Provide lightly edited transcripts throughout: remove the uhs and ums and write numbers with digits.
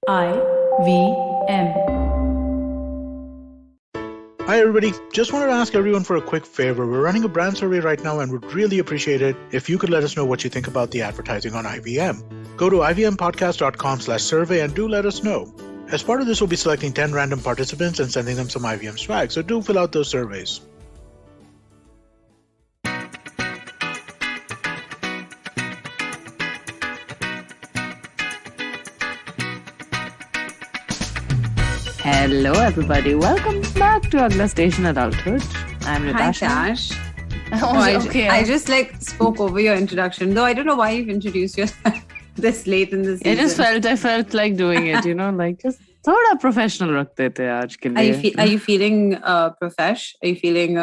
IVM. Hi everybody, just wanted to ask everyone for a quick favor. We're running a brand survey right now and would really appreciate it if you could let us know what you think about the advertising on IVM. Go to ivmpodcast.com/survey and do let us know. As part of this, we'll be selecting 10 random participants and sending them some IVM swag, so do fill out those surveys. Hello, everybody. Welcome back to Aglastation Adulthood. I'm Rytasha. Hi, Tash. Okay. I just spoke over your introduction, though I don't know why you've introduced yourself this late in the season. I felt like doing it, just thoda professional rakhte the aaj ke liye. Are you feeling profesh? Are you feeling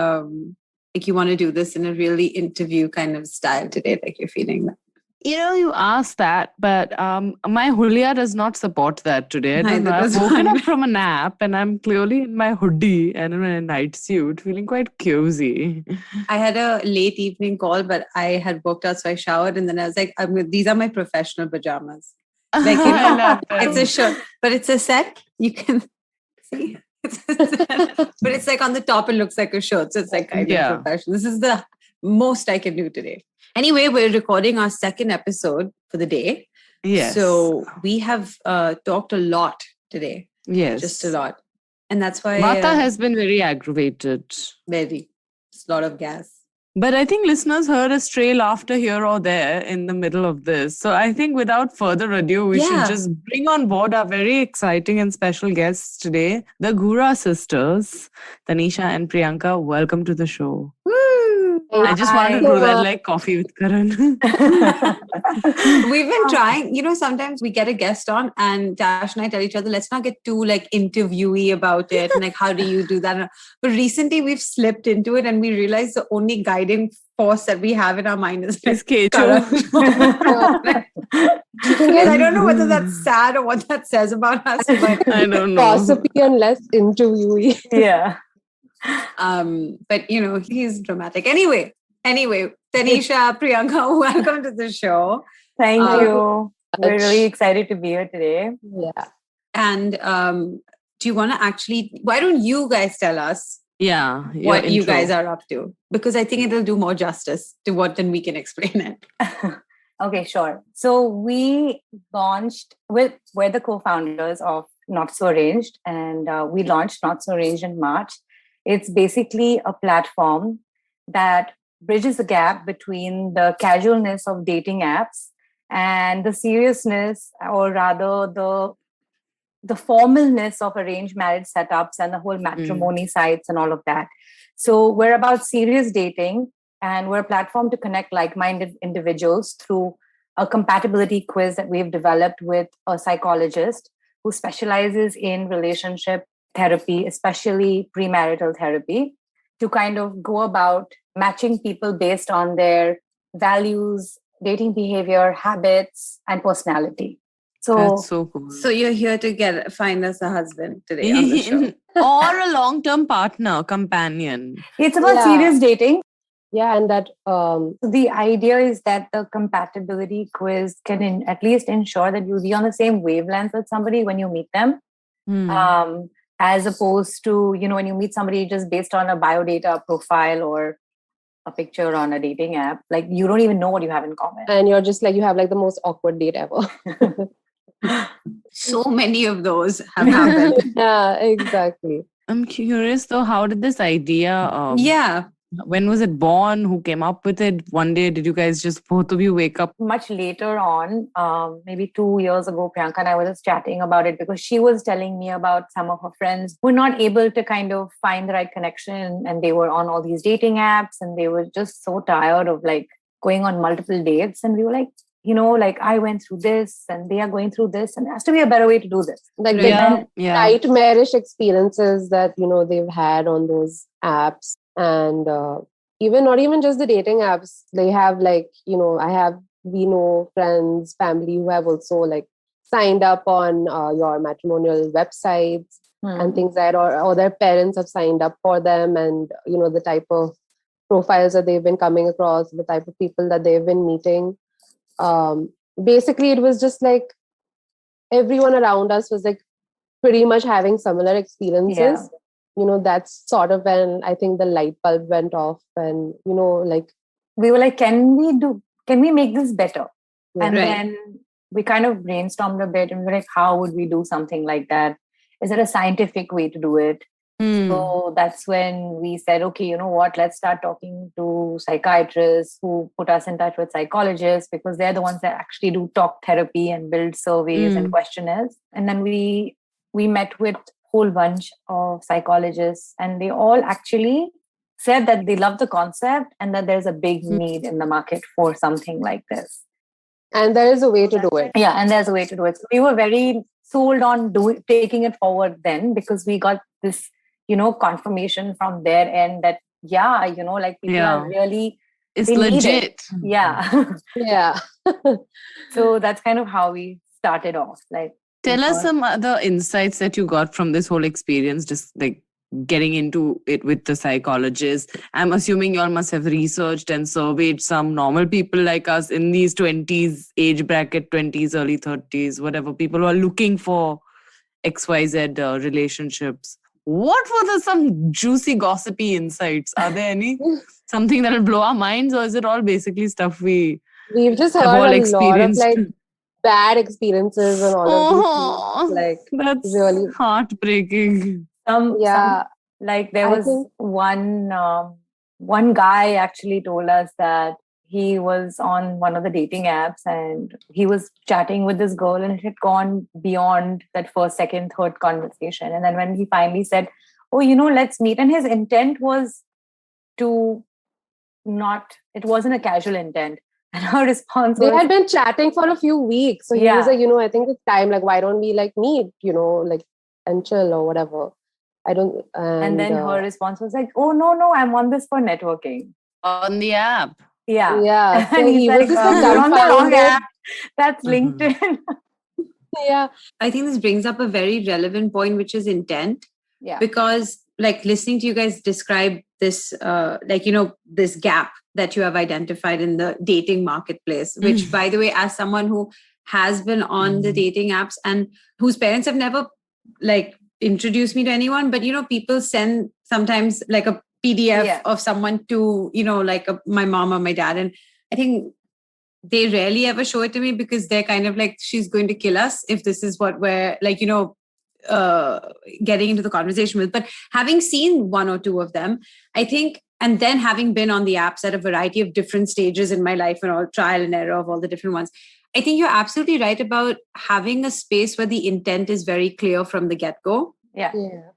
like you want to do this in a really interview kind of style today? Like you're feeling that? You asked that, but my hulia does not support that today. I don't know. I've woken up from a nap and I'm clearly in my hoodie and in a night suit, feeling quite cozy. I had a late evening call, but I had worked out, so I showered, and then I was like, these are my professional pajamas. Like, I love them. It's a shirt, but it's a set. You can see. But it's like on the top, it looks like a shirt. So it's like kind of professional. This is the most I can do today. Anyway, we're recording our second episode for the day. Yes. So we have talked a lot today. Yes. Just a lot. And that's why... Mata has been very aggravated. Very. It's a lot of gas. But I think listeners heard a stray laughter here or there in the middle of this. So I think without further ado, we should just bring on board our very exciting and special guests today, the Ghura sisters, Tanisha and Priyanka. Welcome to the show. Woo! I just wanted to do that like coffee with Karan. We've been trying, sometimes we get a guest on and Tash and I tell each other, let's not get too interviewee about it. And how do you do that? But recently we've slipped into it and we realized the only guiding force that we have in our mind is Kecho. I don't know whether that's sad or what that says about us. But I don't know. Gossipy and less interviewee. Yeah. But he's dramatic. Anyway, Tanisha, Priyanka, welcome to the show. Thank you. We're really excited to be here today. Yeah. And do you want to why don't you guys tell us what you guys are up to? Because I think it'll do more justice to what than we can explain it. Okay, sure. So we launched we're the co-founders of Not So Arranged, and we launched Not So Arranged in March. It's basically a platform that bridges the gap between the casualness of dating apps and the seriousness, or rather the formalness of arranged marriage setups and the whole matrimony sites and all of that. So we're about serious dating, and we're a platform to connect like-minded individuals through a compatibility quiz that we've developed with a psychologist who specializes in relationship therapy, especially premarital therapy, to kind of go about matching people based on their values, dating behavior, habits, and personality. So that's so cool. So you're here to find us a husband today on the show. Or a long-term partner, companion. It's about serious dating. Yeah, and that the idea is that the compatibility quiz can at least ensure that you'll be on the same wavelength with somebody when you meet them. As opposed to, when you meet somebody just based on a biodata profile or a picture on a dating app, you don't even know what you have in common. And you're just you have the most awkward date ever. So many of those have happened. Yeah, exactly. I'm curious though, how did this idea... When was it born? Who came up with it? One day, did you guys just both of you wake up? Much later on, maybe 2 years ago, Priyanka and I were just chatting about it because she was telling me about some of her friends who were not able to kind of find the right connection, and they were on all these dating apps and they were just so tired of going on multiple dates. And we were I went through this and they are going through this, and there has to be a better way to do this. Nightmarish experiences that, they've had on those apps. And not even just the dating apps, they have we know friends, family who have also signed up on your matrimonial websites and things like that, or their parents have signed up for them, and the type of profiles that they've been coming across, the type of people that they've been meeting. Basically, it was just everyone around us was like pretty much having similar experiences. That's sort of when I think the light bulb went off, and like we were like, can we make this better? And Right. then we kind of brainstormed a bit, and we were like, how would we do something like that? Is there a scientific way to do it? So that's when we said, okay, you know what, let's start talking to psychiatrists who put us in touch with psychologists, because they're the ones that actually do talk therapy and build surveys and questionnaires. And then we met with a whole bunch of psychologists, and they all actually said that they love the concept and that there's a big need in the market for something like this. And there is a way to do it. Yeah, and there's a way to do it. So we were very sold on taking it forward then, because we got this, confirmation from their end that, like people are really... It's legit. It. Yeah. Yeah. So that's kind of how we started off. Like, tell us some other insights that you got from this whole experience, just like getting into it with the psychologist. I'm assuming you all must have researched and surveyed some normal people like us in these 20s age bracket, 20s, early 30s, whatever, people who are looking for XYZ relationships. What were some juicy gossipy insights? Are there any? Something that will blow our minds, or is it all basically stuff we've just heard all a experienced? lot of like bad experiences and all of these things. Like, that's really heartbreaking. Like there was one guy actually told us that he was on one of the dating apps and he was chatting with this girl, and it had gone beyond that first, second, third conversation. And then when he finally said, oh, let's meet, and his intent was it wasn't a casual intent. And her response was, they had been chatting for a few weeks. So he was like, I think it's time, like, why don't we like meet, like, and chill or whatever. And then her response was like, oh, no, I'm on this for networking. On the app. Yeah. Yeah. So and he's like, you're on the wrong app. That's LinkedIn. Yeah. I think this brings up a very relevant point, which is intent. Yeah. Because like listening to you guys describe this, this gap that you have identified in the dating marketplace, which by the way, as someone who has been on the dating apps and whose parents have never like introduced me to anyone, but people send sometimes like a PDF of someone to, like my mom or my dad. And I think they rarely ever show it to me because they're kind of like, she's going to kill us if this is what we're like, getting into the conversation with. But having seen one or two of them, I think, and then having been on the apps at a variety of different stages in my life and all trial and error of all the different ones, I think you're absolutely right about having a space where the intent is very clear from the get-go. Yeah.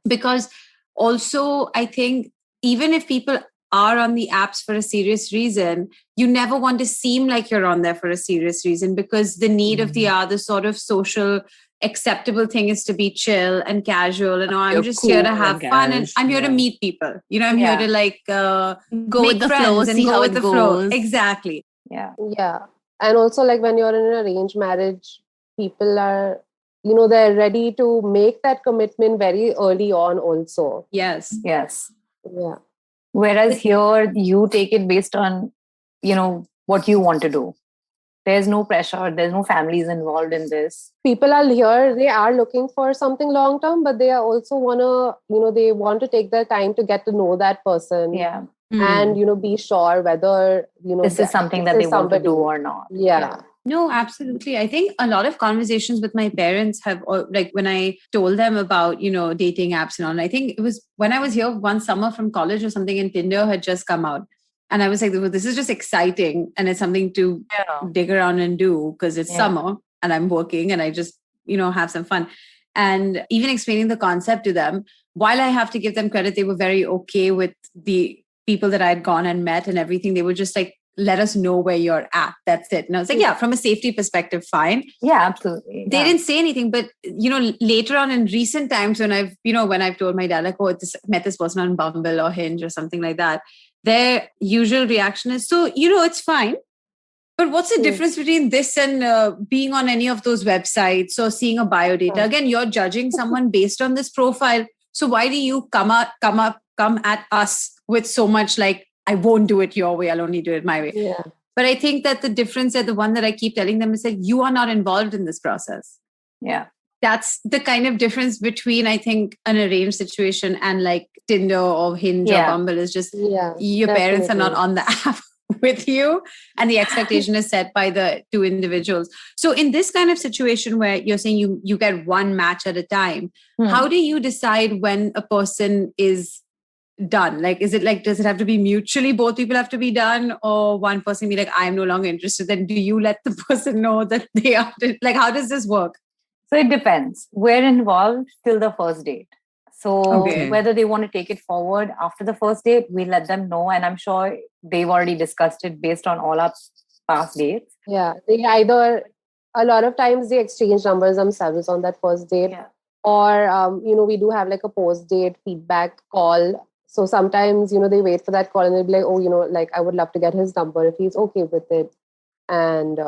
Because also, I think even if people are on the apps for a serious reason, you never want to seem like you're on there for a serious reason, because the need of the other sort of social acceptable thing is to be chill and casual. And I'm just here to have fun, and I'm here to meet people. I'm here to like go with the flow, and see go how with it the flow. goes. Exactly. Yeah. And also, like, when you're in an arranged marriage, people are, they're ready to make that commitment very early on also. Yes. Yeah. Whereas here, you take it based on, what you want to do. There's no pressure. There's no families involved in this. People are here. They are looking for something long term, but they are also they want to take their time to get to know that person. Yeah. And, be sure whether, this is something that they want to do or not. Yeah. No, absolutely. I think a lot of conversations with my parents have, like, when I told them about, dating apps and all, I think it was when I was here one summer from college or something, and Tinder had just come out. And I was like, well, this is just exciting. And it's something to dig around and do because it's summer and I'm working and I just, have some fun. And even explaining the concept to them, while I have to give them credit, they were very okay with the people that I'd gone and met and everything. They were just like, let us know where you're at. That's it. And I was like, from a safety perspective, fine. Yeah, absolutely. They didn't say anything, but later on in recent times when I've told my dad, like, oh, met this person on Bumble or Hinge or something like that, their usual reaction is, so, it's fine. But what's the difference between this and being on any of those websites or seeing a bio data? Again, you're judging someone based on this profile. So why do you come at us with so much like, I won't do it your way, I'll only do it my way. Yeah. But I think that the difference, that the one that I keep telling them, is that you are not involved in this process. Yeah. That's the kind of difference between, I think, an arranged situation and like Tinder or Hinge or Bumble is just your parents are not on the app with you and the expectation is set by the two individuals. So in this kind of situation where you're saying you get one match at a time, how do you decide when a person is done? Like, is it like, does it have to be mutually, both people have to be done, or one person be like, I'm no longer interested? Then do you let the person know that they are, like, how does this work? So it depends. We're involved till the first date. So whether they want to take it forward after the first date, we let them know. And I'm sure they've already discussed it based on all our past dates. Yeah. They either, a lot of times they exchange numbers themselves on that first date. Or, we do have like a post-date feedback call. So sometimes, they wait for that call and they'll be like, oh, like I would love to get his number if he's okay with it. And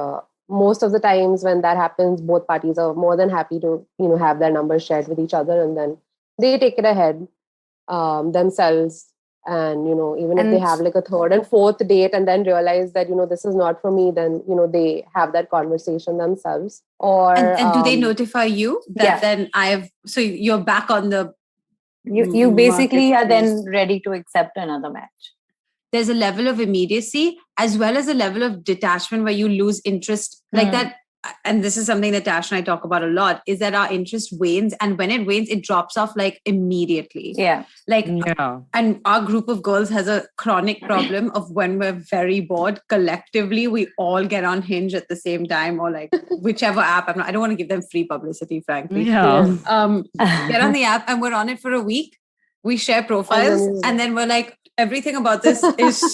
most of the times when that happens, both parties are more than happy to, have their numbers shared with each other, and then they take it ahead themselves. And, even if they have like a third and fourth date and then realize that, this is not for me, then, they have that conversation themselves. Or and do they notify you that then so you're back on the you basically are then ready to accept another match. There's a level of immediacy as well as a level of detachment where you lose interest like that. And this is something that Tash and I talk about a lot, is that our interest wanes. And when it wanes, it drops off like immediately. And our group of girls has a chronic problem of when we're very bored, collectively, we all get on Hinge at the same time, or like whichever app. I don't want to give them free publicity, frankly. Get on the app and we're on it for a week. We share profiles and then we're like, everything about this is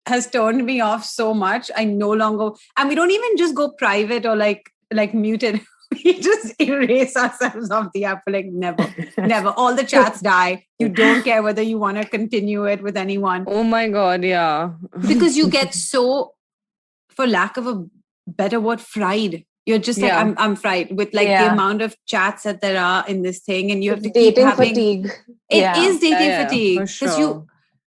has turned me off so much. I no longer, and we don't even just go private or like mute it. We just erase ourselves off the app. We're like, never. All the chats die. You don't care whether you want to continue it with anyone. Oh my God, yeah. Because you get so, for lack of a better word, fried. You're just like, I'm fried with like the amount of chats that there are in this thing, and you have to keep having fatigue. It is dating fatigue. For sure.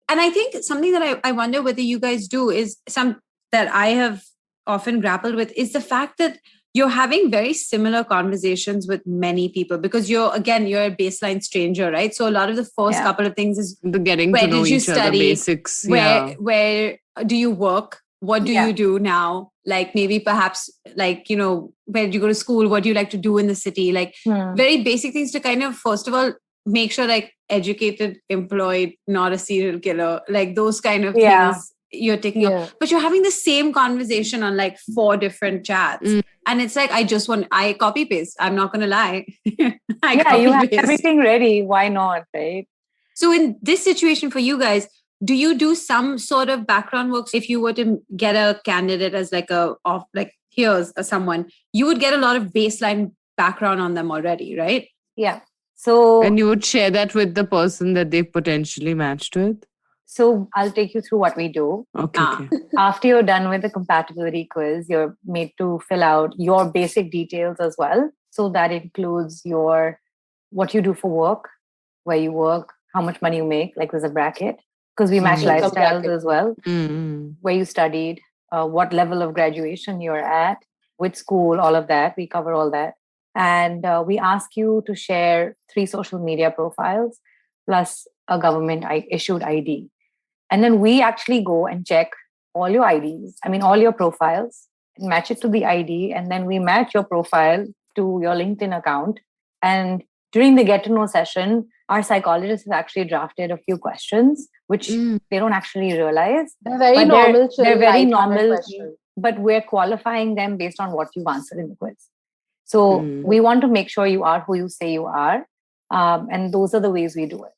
And I think something that I wonder whether you guys do is some that I have often grappled with is the fact that you're having very similar conversations with many people because you're a baseline stranger, right? So a lot of the first couple of things is the getting to know each other basics. Where do you work? What do you do now? Like maybe perhaps like, where do you go to school? What do you like to do in the city? Like very basic things to kind of, first of all, make sure like educated, employed, not a serial killer, like those kind of things you're taking up. But you're having the same conversation on like 4 different chats. And it's like, I copy paste. I'm not going to lie. You have everything ready. Why not, right? So in this situation for you guys, do you do some sort of background work? If you were to get a candidate as like here's someone, you would get a lot of baseline background on them already, right? Yeah. So, and you would share that with the person that they potentially matched with? So I'll take you through what we do. Okay. After you're done with the compatibility quiz, you're made to fill out your basic details as well. So that includes what you do for work, where you work, how much money you make, like there's a bracket, because we match lifestyles as well, where you studied, what level of graduation you're at, which school, all of that. We cover all that. And we ask you to share 3 social media profiles plus a government issued ID. And then we actually go and check all your IDs, all your profiles, and match it to the ID. And then we match your profile to your LinkedIn account. And during the get to know session, our psychologist has actually drafted a few questions, which they don't actually realize. They're very normal. They're very normal, but we're qualifying them based on what you've answered in the quiz. So we want to make sure you are who you say you are. And those are the ways we do it.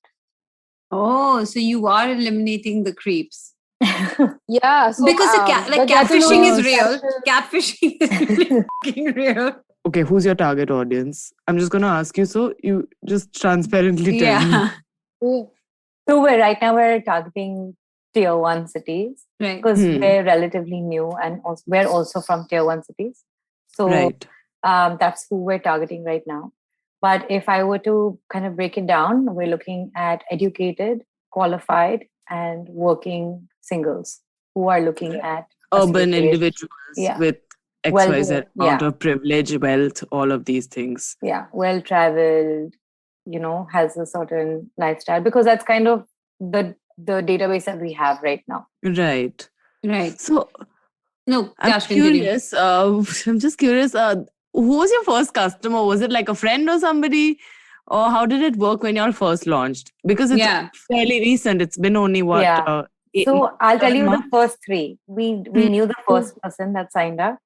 Oh, so you are eliminating the creeps. Yeah. So, because catfishing is real. Catfishing is really real. Okay, who's your target audience? I'm just going to ask you, so you just transparently tell me. So we're targeting tier 1 cities, right? Because we're relatively new and we're also from tier 1 cities. So that's who we're targeting right now. But if I were to kind of break it down, we're looking at educated, qualified, and working singles who are looking at urban individuals with XYZ amount of privilege, wealth, all of these things. Yeah, well-traveled, has a certain lifestyle, because that's kind of the database that we have right now. Right. So, no, I'm curious. I'm just curious. Who was your first customer? Was it like a friend or somebody? Or how did it work when y'all first launched? Because it's fairly recent. It's been only what? Yeah. So I'll tell you the first three. We knew the first person that signed up.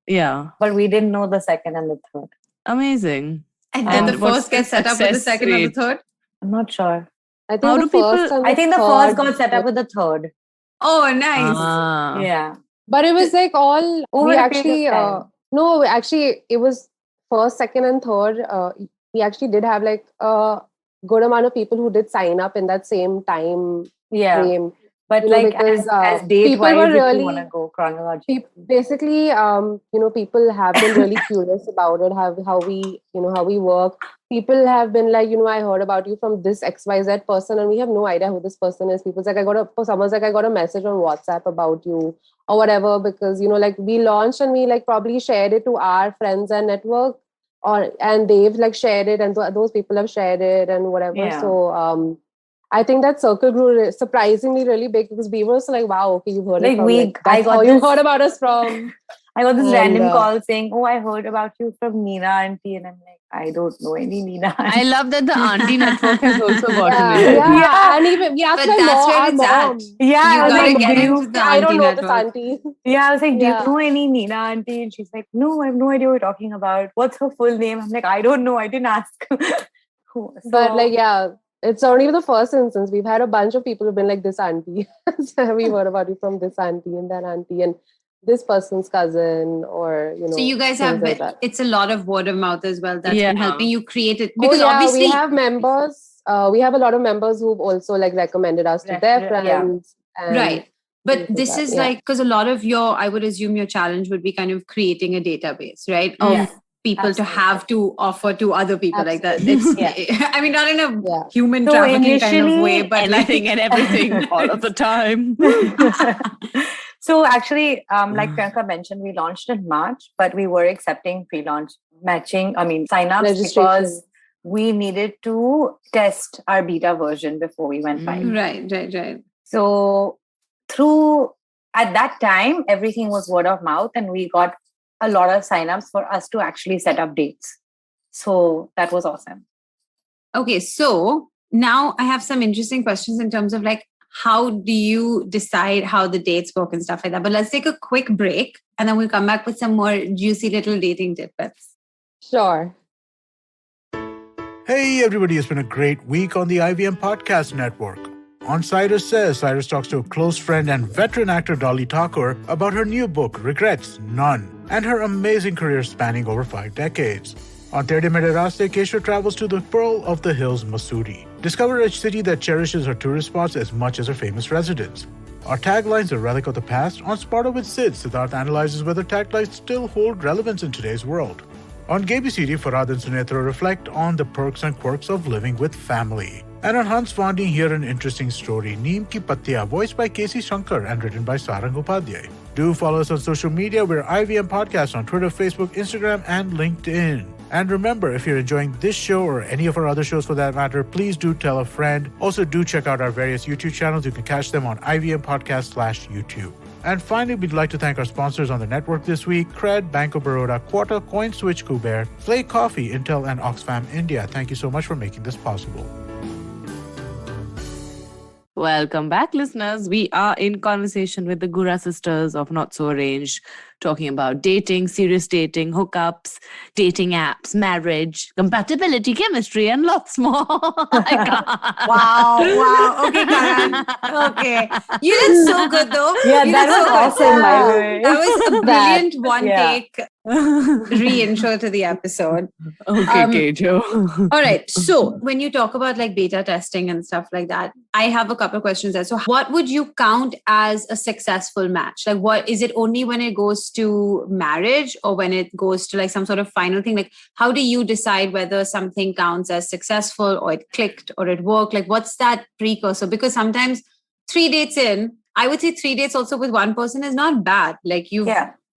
Yeah. But we didn't know the second and the third. Amazing. And did the first get set up with the second or the third? I'm not sure. I think the first got set up with the third. Oh, nice. Yeah. But it was like all we actually it was first, second, and third. We actually did have like a good amount of people who did sign up in that same time frame. But because as date wise, if you want to go chronologically. Basically, people have been really curious about it, how we work. People have been like, I heard about you from this XYZ person, and we have no idea who this person is. People's like, someone's like, I got a message on WhatsApp about you or whatever, because, we launched and we probably shared it to our friends and network, and they've shared it, and those people have shared it and whatever. Yeah. So, I think that circle grew surprisingly really big, because we were also like, wow, okay, you've heard it from you heard about us from. I got this random call saying, oh, I heard about you from Nina Auntie. And I'm like, I don't know any Nina Auntie. I love that the Auntie network has also gotten it. Yeah. And even we asked our mom. Yeah. You gotta get into the I don't know network. this auntie. Yeah, I was like, do you know any Nina Auntie? And she's like, no, I have no idea what you're talking about. What's her full name? I'm like, I don't know. I didn't ask. But it's not even the first instance. We've had a bunch of people who've been like, this auntie. We heard about you from this auntie and that auntie and this person's cousin, or So you guys have it's a lot of word of mouth as well that's been helping you create it. Because obviously we have members. We have a lot of members who've also recommended us to their friends. Right. But this is because a lot of I would assume your challenge would be kind of creating a database, right? Of people to have to offer to other people like that. It's, I mean, not in a human trafficking kind of way, but anything and everything all of the time. So actually, like Priyanka mentioned, we launched in March, but we were accepting pre-launch sign-ups because we needed to test our beta version before we went live. Right. So at that time, everything was word of mouth, and we got a lot of signups for us to actually set up dates. So that was awesome. Okay, so now I have some interesting questions in terms of how do you decide how the dates work and stuff like that? But let's take a quick break and then we'll come back with some more juicy little dating tidbits. Sure. Hey everybody, it's been a great week on the IVM Podcast Network. On Cyrus Says, Cyrus talks to a close friend and veteran actor Dolly Thakur about her new book, Regrets None, and her amazing career spanning over 5 decades. On Tere Mere Raste, Kesha travels to the Pearl of the Hills, Mussoorie. Discover a city that cherishes her tourist spots as much as her famous residents. Our taglines, a relic of the past. On Sparta with Sid, Siddharth analyzes whether taglines still hold relevance in today's world. On GBCD, Farhad and Sunetra reflect on the perks and quirks of living with family. And on Hans Vandi, hear an interesting story, Neem Ki Pattiya, voiced by Casey Shankar and written by Sarang Upadhyay. Do follow us on social media. We're IVM Podcasts on Twitter, Facebook, Instagram, and LinkedIn. And remember, if you're enjoying this show or any of our other shows for that matter, please do tell a friend. Also, do check out our various YouTube channels. You can catch them on IVM Podcast/YouTube. And finally, we'd like to thank our sponsors on the network this week: Cred, Bank of Baroda, Quota, CoinSwitch, Kuber, Flay Coffee, Intel, and Oxfam India. Thank you so much for making this possible. Welcome back, listeners. We are in conversation with the Ghura sisters of Not So Arranged, talking about dating, serious dating, hookups, dating apps, marriage, compatibility, chemistry, and lots more. Wow. Okay, Karan. Okay. You did so good, though. Yeah, that was awesome, by the way. That was a brilliant one-take re-intro to the episode. Okay, Kejo. All right. So when you talk about beta testing and stuff like that, I have a couple of questions there. So what would you count as a successful match? What is it only when it goes to marriage or when it goes to some sort of final thing? How do you decide whether something counts as successful or it clicked or it worked? What's that precursor? Because sometimes 3 dates in, I would say 3 dates also with one person is not bad.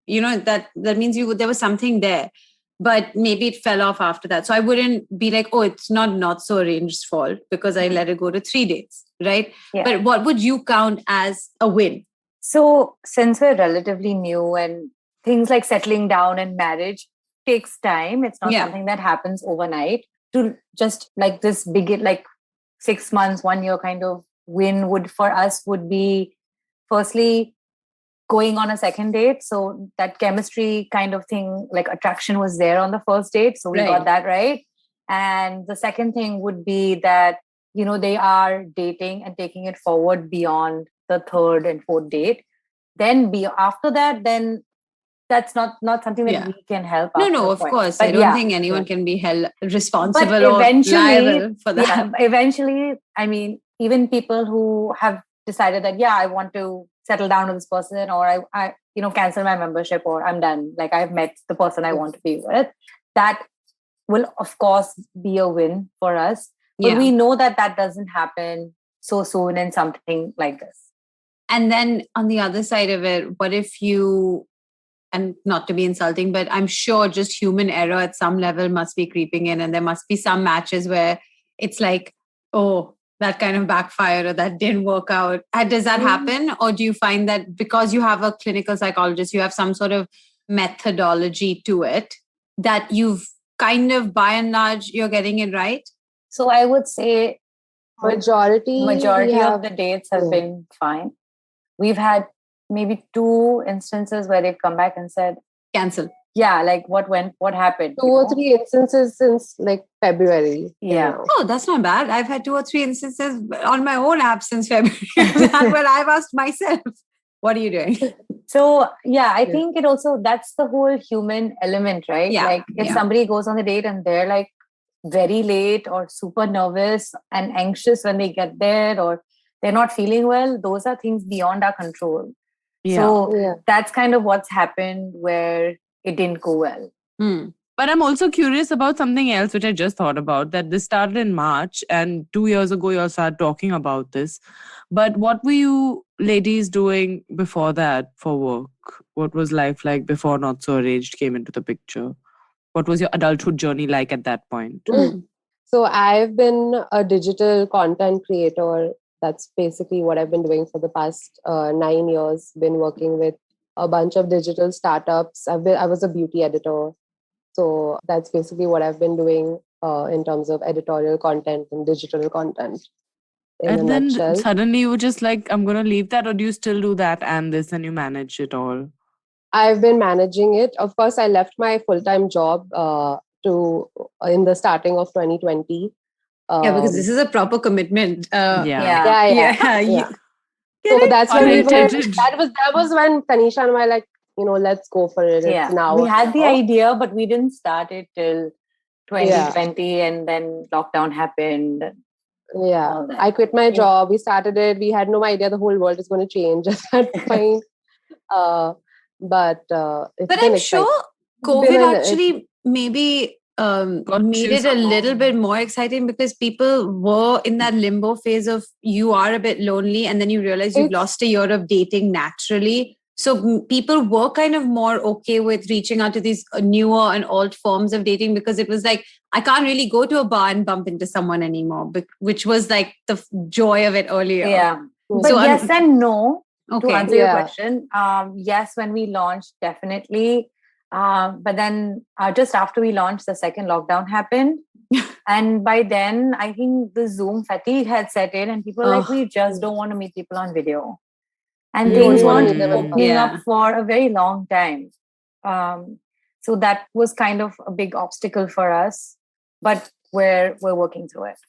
that means there was something there, but maybe it fell off after that. So I wouldn't be like, oh, it's not so arranged fault because I let it go to 3 dates, right? Yeah. But what would you count as a win? So since we're relatively new and things like settling down and marriage takes time, it's not something that happens overnight. To just like this big, like 6 months, 1 year kind of win for us would be firstly going on a second date. So that chemistry kind of thing, like attraction was there on the first date. So we got that right. And the second thing would be that, they are dating and taking it forward beyond the third and fourth date. Then after that, then that's not something that we can help. No, of course. But I don't think anyone can be held responsible but or liable for that. Yeah, eventually, I mean, even people who have decided that, I want to settle down with this person, or I cancel my membership, or I'm done. Like I've met the person I want to be with. That will, of course, be a win for us. But we know that doesn't happen so soon in something like this. And then on the other side of it, what if you, and not to be insulting, but I'm sure just human error at some level must be creeping in, and there must be some matches where it's like, oh, that kind of backfired or that didn't work out. Does that happen? Or do you find that because you have a clinical psychologist, you have some sort of methodology to it, that you've kind of, by and large, you're getting it right? So I would say majority of the dates have been fine. We've had maybe 2 instances where they've come back and said, cancel. Yeah, like what happened? 2 or 3 instances since like February. Yeah. Oh, that's not bad. I've had 2 or 3 instances on my own app since February. That's what I've asked myself. What are you doing? So, I think it also, that's the whole human element, right? Yeah. Like if somebody goes on the date and they're like very late or super nervous and anxious when they get there, or they're not feeling well, those are things beyond our control. So that's kind of what's happened where it didn't go well. But I'm also curious about something else, which I just thought about, that this started in March and 2 years ago you all started talking about this. But what were you ladies doing before that for work? What was life like before Not So Arranged came into the picture? What was your adulthood journey like at that point? So I've been a digital content creator. That's basically what I've been doing for the past 9 years. Been working with a bunch of digital startups. I was a beauty editor. So that's basically what I've been doing in terms of editorial content and digital content. And then suddenly you were just like, I'm going to leave that, or do you still do that and this and you manage it all? I've been managing it. Of course, I left my full-time job in the starting of 2020. Because this is a proper commitment. Yeah. So that's when that was when Tanisha and I like, let's go for it. Yeah. It's now. We had the idea, but we didn't start it till 2020, and then lockdown happened. Yeah. I quit my job. We started it. We had no idea the whole world is going to change at that point. But I'm sure COVID actually maybe made it a little bit more exciting, because people were in that limbo phase of you are a bit lonely and then you realize you've lost a year of dating naturally. So people were kind of more okay with reaching out to these newer and old forms of dating, because it was like, I can't really go to a bar and bump into someone anymore, which was like the joy of it earlier. Yeah. But so yes and no. To answer your question, yes, when we launched, definitely. But then just after we launched, the second lockdown happened. And by then, I think the Zoom fatigue had set in, and people were like, we just don't want to meet people on video. And things weren't opening up for a very long time. So that was kind of a big obstacle for us. But we're working through it.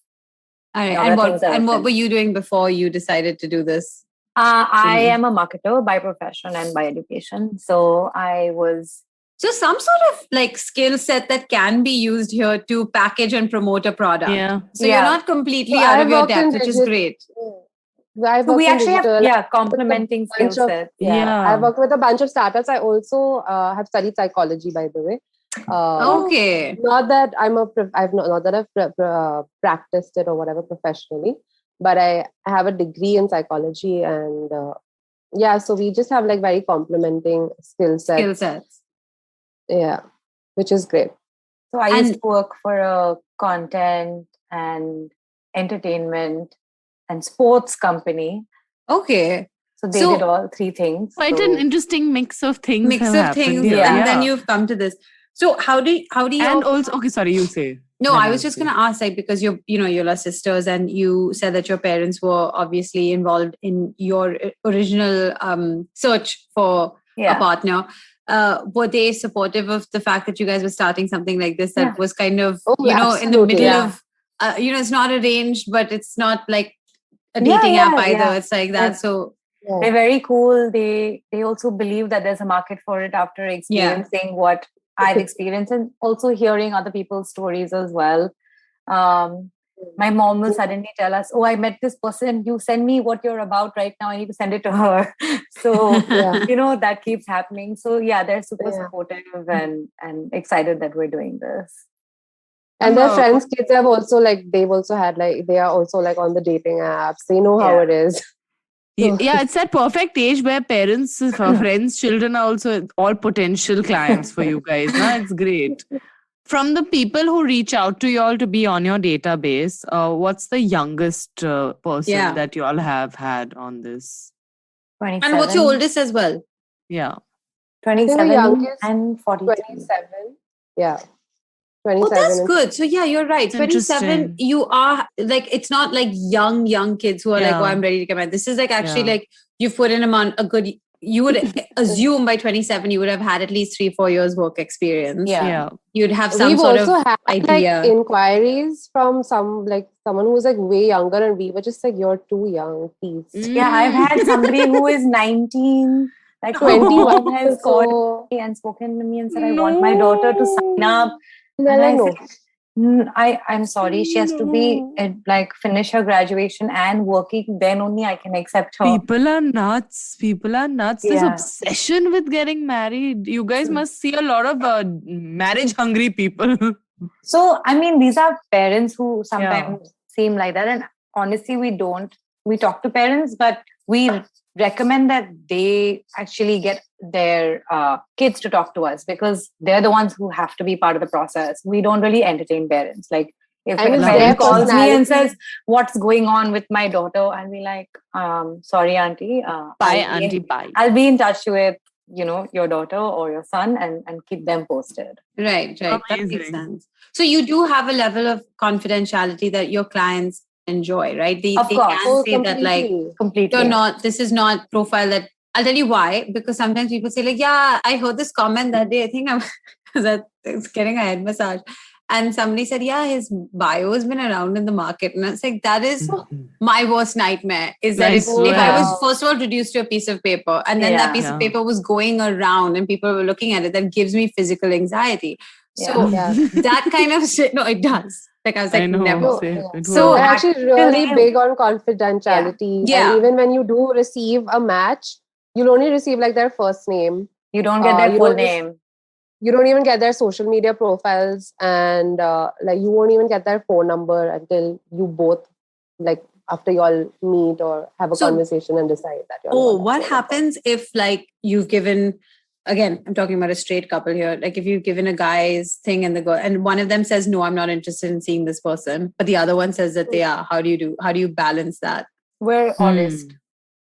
All right. And what were you doing before you decided to do this? I am a marketer by profession and by education. So I was... So some sort of like skill set that can be used here to package and promote a product. Yeah. So you're not completely out of your depth, which is great. So we actually have complementing skill sets. I've worked with a bunch of startups. I also have studied psychology, by the way. Okay. Not that I've practiced it or whatever professionally, but I have a degree in psychology, and yeah, so we just have like very complementing skill sets. Yeah, which is great. So I used to work for a content and entertainment and sports company. Okay. So they did all three things. Quite an interesting mix of things. Yeah. And then you've come to this. So how do you and also okay, sorry, you say. No, I was just going to ask, like, because you're sisters, and you said that your parents were obviously involved in your original search for a partner. Were they supportive of the fact that you guys were starting something like this that was kind of, in the middle of, it's not arranged, but it's not like a dating app either. Yeah. It's like that. So they're very cool. They also believe that there's a market for it after experiencing what I've experienced, and also hearing other people's stories as well. My mom will suddenly tell us, "Oh, I met this person. You send me what you're about right now. I need to send it to her." So that keeps happening. So they're super supportive and excited that we're doing this. And their friends' kids have also they've also had they are also on the dating apps. They know how it is. Yeah, it's that perfect age where parents, friends, children are also all potential clients for you guys. No? It's great. From the people who reach out to you all to be on your database, what's the youngest person that you all have had on this? 27. And what's your oldest as well? Yeah. 27 and 42. 27. Yeah. 27. Oh, that's good. So you're right. 27, you are it's not like young kids who are like, oh, I'm ready to get married. This is actually you've put in a good, you would assume by 27, you would have had at least 3-4 years work experience. Yeah. You'd have some sort of idea. Inquiries from someone who's way younger, and we were just you're too young, please. Yeah, I've had somebody who is 19, 21 has called me and spoken to me and said, I want my daughter to sign up. And I'm sorry, she has to be finish her graduation and working, then only I can accept her. People are nuts. This obsession with getting married. You guys must see a lot of marriage hungry people. So, I mean, these are parents who sometimes seem like that. And honestly, we talk to parents, but we recommend that they actually get their kids to talk to us, because they're the ones who have to be part of the process. We don't really entertain parents. Like if a parent calls me and says, what's going on with my daughter? I'll be like, sorry, auntie. Bye, auntie, bye. I'll be in touch with, your daughter or your son and keep them posted. Right. Amazing. That makes sense. So you do have a level of confidentiality that your clients enjoy, right? They can say that completely. This is not profile that, I'll tell you why, because sometimes people say I heard this comment that day, I think it's getting a head massage, and somebody said his bio has been around in the market, and it's that is my worst nightmare, is that if I was first of all reduced to a piece of paper, and then that piece of paper was going around and people were looking at it, that gives me physical anxiety. So that kind of shit, no, it does. I was never. So I'm actually really big on confidentiality. Yeah. And even when you do receive a match, you'll only receive their first name. You don't get their full name. You don't even get their social media profiles, and you won't even get their phone number until you both after you all meet or have a conversation and decide that you're. Oh, what happens if you've given? Again, I'm talking about a straight couple here. If you've given a guy's thing and the girl, and one of them says, no, I'm not interested in seeing this person, but the other one says that they are. How do you balance that? We're honest.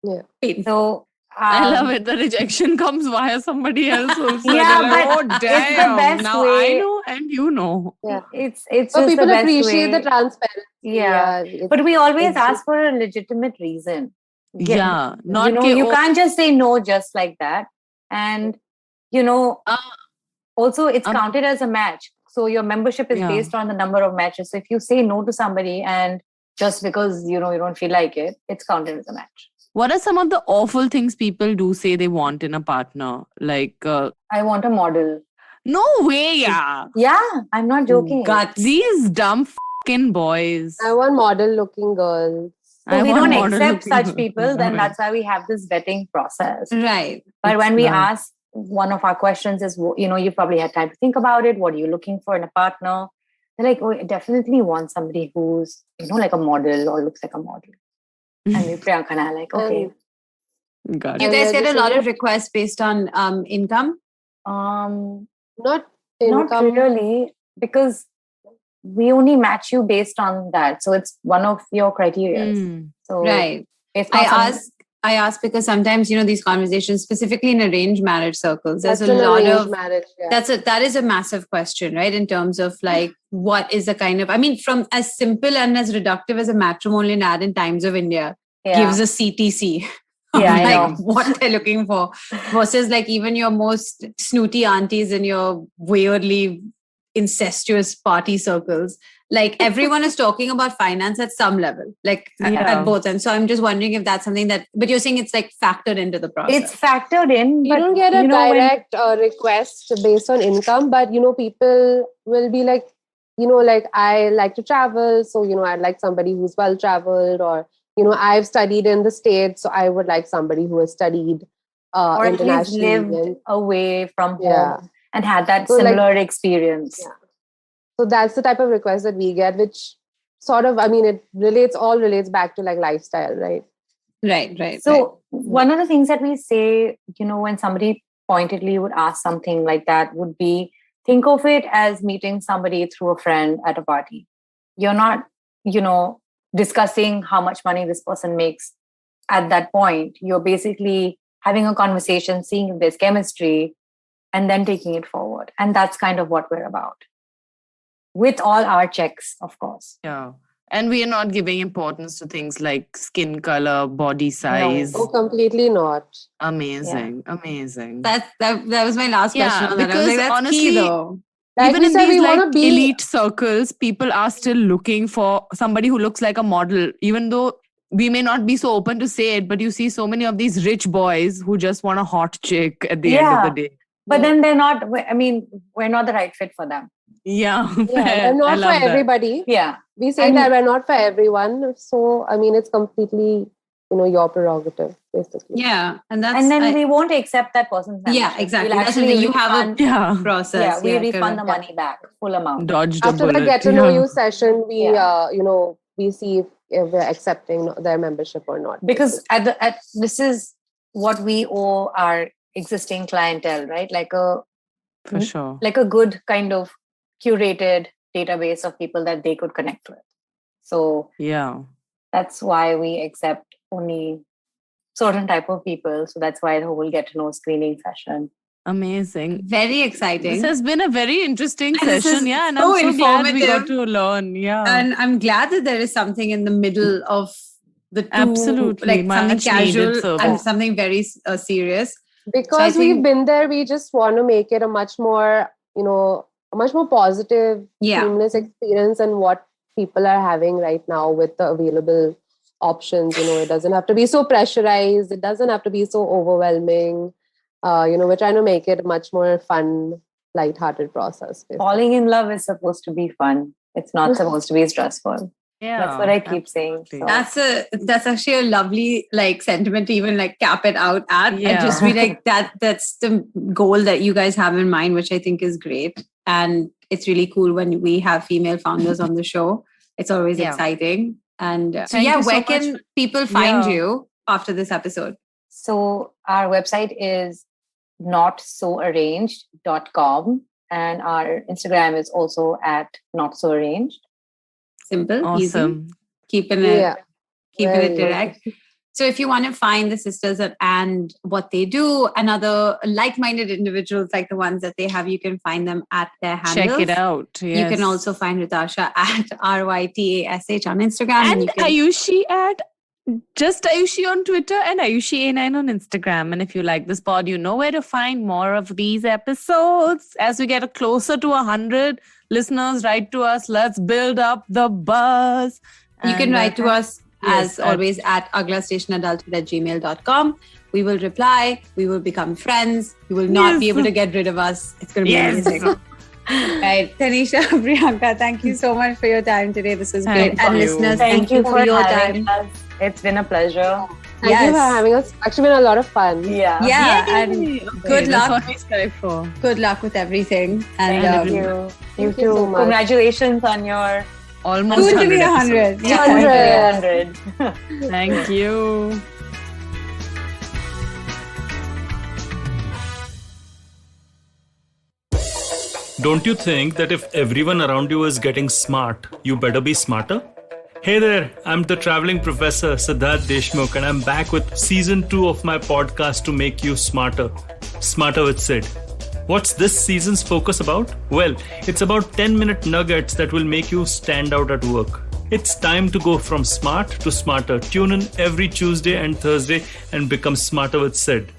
Yeah. So I love it. The rejection comes via somebody else also. But oh damn! It's the best now way. I know and you know. Yeah, it's so just people the best appreciate way. the transparency. Yeah, but we always ask for a legitimate reason. Not you can't just say no just like that, and. Also it's counted as a match. So your membership is based on the number of matches. So if you say no to somebody and just because, you don't feel like it, it's counted as a match. What are some of the awful things people do say they want in a partner? I want a model. No way, yeah. Yeah, I'm not joking. Guts. These dumb fucking boys. I want model-looking girls. So we don't accept such people, then that's why we have this vetting process. Right. But when we ask, one of our questions is, you probably had time to think about it. What are you looking for in a partner? They're like, oh, I definitely want somebody who's, like a model or looks like a model. And Priyanka and I are like, okay. Got Do you it. guys get a lot of requests based on income? Not Not income. really, because we only match you based on that. So it's one of your criteria. So Right. it's I not ask because sometimes, these conversations, specifically in arranged marriage circles, there's That's a an lot arranged of marriage. Yeah. that is a massive question, right? In terms of like, what is the kind of, from as simple and as reductive as a matrimonial ad in Times of India gives a CTC. Yeah, I like know. what they're looking for versus like even your most snooty aunties in your weirdly incestuous party circles. Like everyone is talking about finance at some level, like at both ends. So I'm just wondering if that's something but you're saying it's like factored into the process. It's factored in. You don't get a direct request based on income, but people will be like, like I like to travel, so I'd like somebody who's well traveled, or I've studied in the States, so I would like somebody who has studied or at least internationally, lived away from home and had that similar experience. Yeah. So that's the type of request that we get, which sort of, it relates back to like lifestyle, right? Right. So one of the things that we say, when somebody pointedly would ask something like that would be, think of it as meeting somebody through a friend at a party. You're not, discussing how much money this person makes at that point. You're basically having a conversation, seeing if there's chemistry, and then taking it forward. And that's kind of what we're about. With all our checks, of course. Yeah. And we are not giving importance to things like skin color, body size. No. Oh, completely not. Amazing. That was my last question. Because I was like, that's honestly, key though. Like even in these elite circles, people are still looking for somebody who looks like a model, even though we may not be so open to say it, but you see so many of these rich boys who just want a hot chick at the end of the day. But then they're not, we're not the right fit for them. Yeah. We're not for everybody. Yeah. We say that we're not for everyone. So, it's completely, your prerogative, basically. Yeah. And then we won't accept that person's membership. Yeah, exactly. We'll actually you have a process. Yeah, we refund the money back, full amount. Dodged a bullet. After the get to know you session, we, we see if we're accepting their membership or not. Because this is what we owe our existing clientele, right? For sure. Like a good kind of curated database of people that they could connect with. So that's why we accept only certain type of people. So that's why the whole get to know screening session. Amazing. Very exciting. This has been a very interesting session. Yeah. And so I'm so glad we got informative. to learn. Yeah. And I'm glad that there is something in the middle of the two. Absolutely. Like something casual and something very serious. Because we've been there, we just want to make it a much more, positive, seamless experience than what people are having right now with the available options. It doesn't have to be so pressurized. It doesn't have to be so overwhelming. We're trying to make it a much more fun, lighthearted process. Basically. Falling in love is supposed to be fun. It's not supposed to be stressful. Yeah, that's what I keep saying. So. That's actually a lovely sentiment to even cap it out at. Yeah. And just be like that's the goal that you guys have in mind, which I think is great. And it's really cool when we have female founders on the show. It's always exciting. And where can people find you after this episode? So our website is notsoarranged.com and our Instagram is also at notsoarranged. Simple, awesome. Easy. Keeping it direct. So if you want to find the sisters and what they do and other like-minded individuals like the ones that they have, you can find them at their handles. Check it out. Yes. You can also find Rytasha at RYTASH on Instagram. And Ayushi at just Ayushi on Twitter and Ayushi A9 on Instagram. And if you like this pod, you know where to find more of these episodes. As we get closer to 100 listeners, write to us. Let's build up the buzz. You can write to us as always at aglastationadulthood@gmail.com. We will reply. We will become friends. You will not be able to get rid of us. It's going to be amazing. Right. Tanisha, Priyanka, thank you so much for your time today. This is great. And listeners, thank you for your time. Us. It's been a pleasure. Thank you for having us. It's actually been a lot of fun. Yeah. And good luck. That's what we strive for. Good luck with everything. And thank you. You too. So much. Congratulations on your almost soon to be 100. 100. Yeah, 100. Thank you. Don't you think that if everyone around you is getting smart, you better be smarter? Hey there, I'm the traveling professor Siddharth Deshmukh, and I'm back with season 2 of my podcast to make you smarter. Smarter with Sid. What's this season's focus about? Well, it's about 10-minute nuggets that will make you stand out at work. It's time to go from smart to smarter. Tune in every Tuesday and Thursday and become smarter with Sid.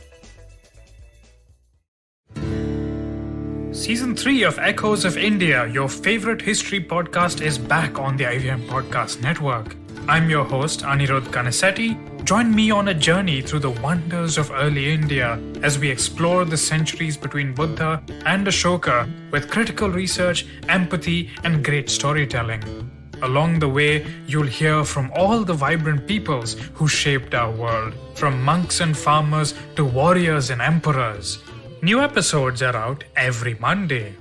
Season 3 of Echoes of India, your favorite history podcast, is back on the IVM Podcast Network. I'm your host, Anirudh Kanasetti. Join me on a journey through the wonders of early India as we explore the centuries between Buddha and Ashoka with critical research, empathy, and great storytelling. Along the way, you'll hear from all the vibrant peoples who shaped our world, from monks and farmers to warriors and emperors. New episodes are out every Monday.